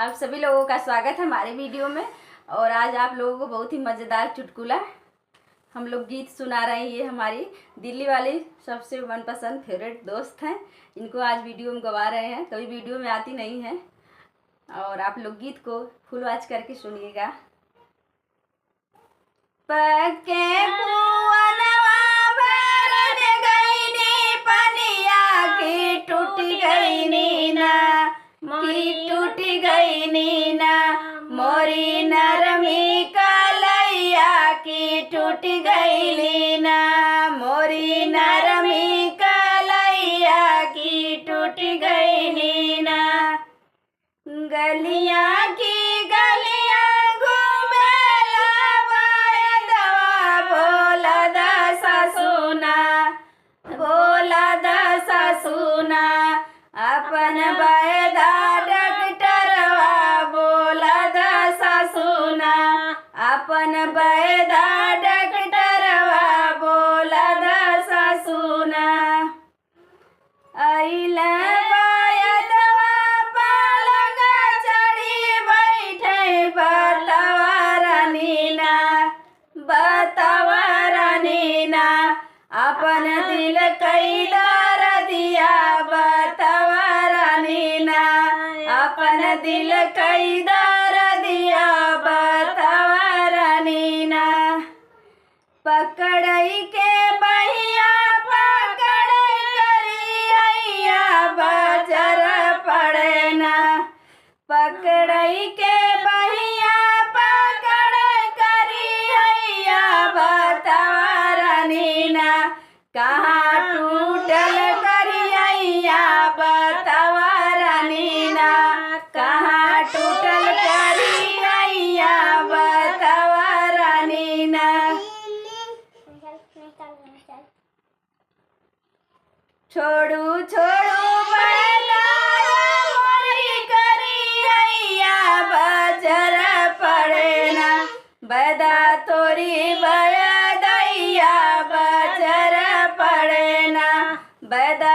आप सभी लोगों का स्वागत है हमारे वीडियो में। और आज आप लोगों को बहुत ही मज़ेदार चुटकुला हम लोग गीत सुना रहे हैं। ये हमारी दिल्ली वाली सबसे मनपसंद फेवरेट दोस्त हैं, इनको आज वीडियो में गवा रहे हैं। कभी वीडियो में आती नहीं है और आप लोग गीत को फुल वॉच करके सुनिएगा। पक्के कुआनवा भरन गईनी पनिया की टूट गई नीना, की टूट गई नीना, मोरी नरमी कलैया की टूट गई नीना, मोरी नरमी कलैया की टूट गई नीना। गलियां की गलियां घूमेला बैदवा भोला दसा सुना, भोला दसा सुना, अपन बैदा डॉक्टरवा भोला दसा सुना, अपन बैदा डॉक्टरवा भोला दसा सुना। अइला अपन दिल कई दर दिया बतवरा नीना, अपन दिल कई दर दिया बतवरा नीना। पकड़ई के बहिया पकड़ करी हैया बजर पड़ना, पकड़ई के बहिया पकड़ करी हैया बतवरा नीना। कहाँ टूटल करिया बतवरा नीना, कहाँ टूटल करिया बतवरा नीना। छोड़ू छोड़ू मोरी करिया बजर पड़ना, बदा तोरी बया बजर पड़ना, बदा